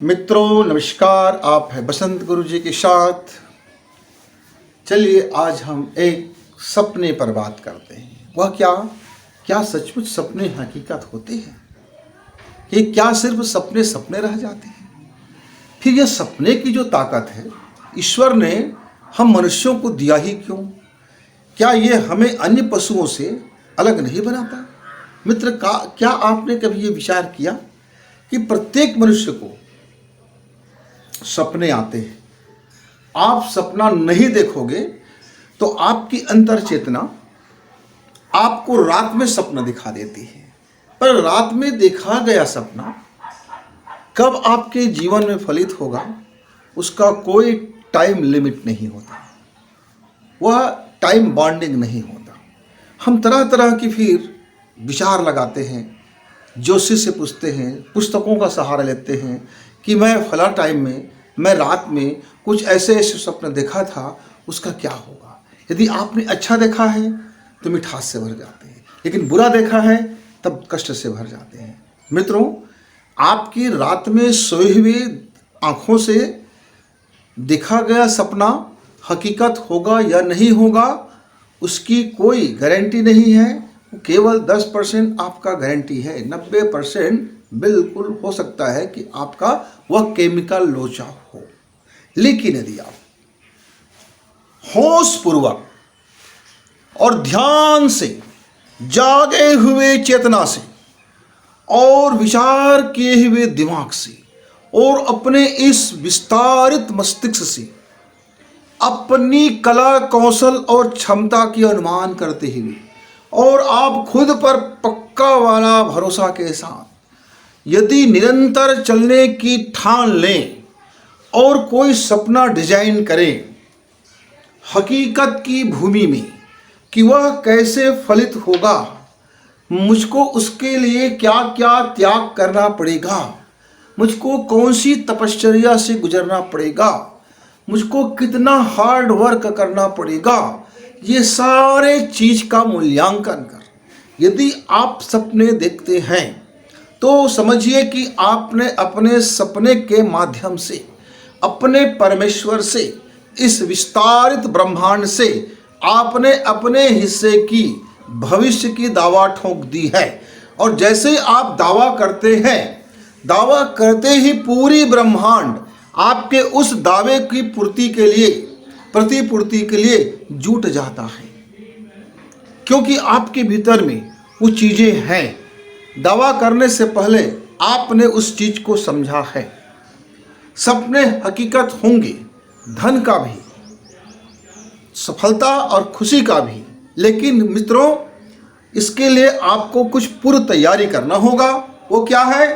मित्रों नमस्कार, आप हैं बसंत गुरु जी के साथ। चलिए आज हम एक सपने पर बात करते हैं। वह क्या सचमुच सपने हकीकत होते हैं? ये क्या सिर्फ सपने सपने रह जाते हैं? फिर यह सपने की जो ताकत है ईश्वर ने हम मनुष्यों को दिया ही क्यों? क्या ये हमें अन्य पशुओं से अलग नहीं बनाता? मित्र, क्या आपने कभी ये विचार किया कि प्रत्येक मनुष्य को सपने आते हैं? आप सपना नहीं देखोगे तो आपकी अंतर चेतना आपको रात में सपना दिखा देती है, पर रात में देखा गया सपना कब आपके जीवन में फलित होगा उसका कोई टाइम लिमिट नहीं होता, वह टाइम बॉन्डिंग नहीं होता। हम तरह तरह की फिर विचार लगाते हैं, ज्योतिष से पूछते हैं, पुस्तकों का सहारा लेते हैं कि मैं फला टाइम में, मैं रात में कुछ ऐसे सपने देखा था, उसका क्या होगा। यदि आपने अच्छा देखा है तो मिठास से भर जाते हैं, लेकिन बुरा देखा है तब कष्ट से भर जाते हैं। मित्रों, आपकी रात में सोए हुए आँखों से देखा गया सपना हकीकत होगा या नहीं होगा उसकी कोई गारंटी नहीं है। केवल 10% आपका गारंटी है, 90% बिल्कुल हो सकता है कि आपका वह केमिकल लोचा हो। लेकिन यदि आप होश पूर्वक और ध्यान से, जागे हुए चेतना से और विचार किए हुए दिमाग से और अपने इस विस्तारित मस्तिष्क से अपनी कला कौशल और क्षमता की अनुमान करते हुए और आप खुद पर पक्का वाला भरोसा के साथ यदि निरंतर चलने की ठान लें और कोई सपना डिजाइन करें हकीकत की भूमि में कि वह कैसे फलित होगा, मुझको उसके लिए क्या क्या त्याग करना पड़ेगा, मुझको कौन सी तपश्चर्या से गुजरना पड़ेगा, मुझको कितना हार्ड वर्क करना पड़ेगा, ये सारे चीज का मूल्यांकन कर यदि आप सपने देखते हैं तो समझिए कि आपने अपने सपने के माध्यम से अपने परमेश्वर से, इस विस्तारित ब्रह्मांड से आपने अपने हिस्से की भविष्य की दावा ठोक दी है। और जैसे आप दावा करते हैं, दावा करते ही पूरी ब्रह्मांड आपके उस दावे की पूर्ति के लिए, प्रतिपूर्ति के लिए जुट जाता है, क्योंकि आपके भीतर में वो चीजें हैं। दावा करने से पहले आपने उस चीज को समझा है। सपने हकीकत होंगे, धन का भी, सफलता और खुशी का भी, लेकिन मित्रों इसके लिए आपको कुछ पूर्व तैयारी करना होगा। वो क्या है?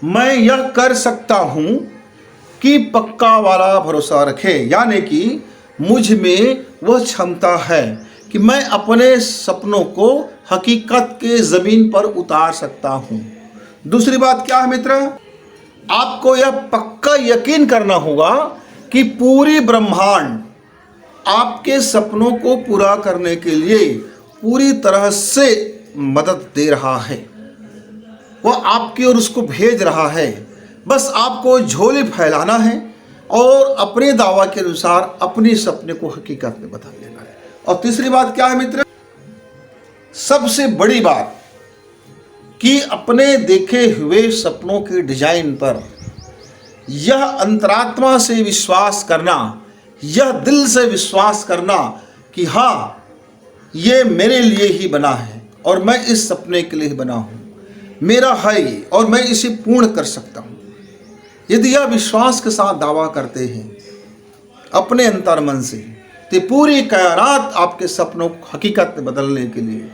मैं यह कर सकता हूं कि पक्का वाला भरोसा रखे, यानी कि मुझ में वह क्षमता है कि मैं अपने सपनों को हकीकत के जमीन पर उतार सकता हूं। दूसरी बात क्या है मित्र? आपको यह पक्का यकीन करना होगा कि पूरी ब्रह्मांड आपके सपनों को पूरा करने के लिए पूरी तरह से मदद दे रहा है, वह आपकी ओर उसको भेज रहा है। बस आपको झोली फैलाना है और अपने दावा के अनुसार अपने सपने को हकीकत में बदल लेना है। और तीसरी बात क्या है मित्र? सबसे बड़ी बात कि अपने देखे हुए सपनों के डिजाइन पर यह अंतरात्मा से विश्वास करना, यह दिल से विश्वास करना कि हाँ ये मेरे लिए ही बना है और मैं इस सपने के लिए बना हूँ, मेरा है ये और मैं इसे पूर्ण कर सकता हूँ। यदि यह विश्वास के साथ दावा करते हैं अपने अंतर मन से, तो पूरी कायनात आपके सपनों को हकीकत में बदलने के लिए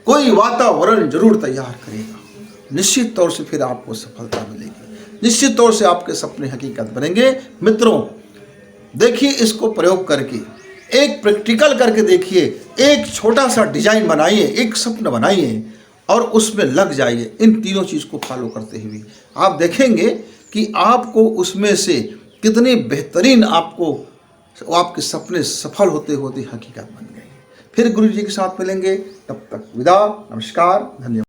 कोई वातावरण जरूर तैयार करेगा। निश्चित तौर से फिर आपको सफलता मिलेगी, निश्चित तौर से आपके सपने हकीकत बनेंगे। मित्रों देखिए, इसको प्रयोग करके, एक प्रैक्टिकल करके देखिए, एक छोटा सा डिजाइन बनाइए, एक स्वप्न बनाइए और उसमें लग जाइए। इन तीनों चीज को फॉलो करते हुए आप देखेंगे कि आपको उसमें से कितने बेहतरीन आपके सपने सफल होते होते हकीकत बन गए। फिर गुरु जी के साथ मिलेंगे, तब तक विदा, नमस्कार, धन्यवाद।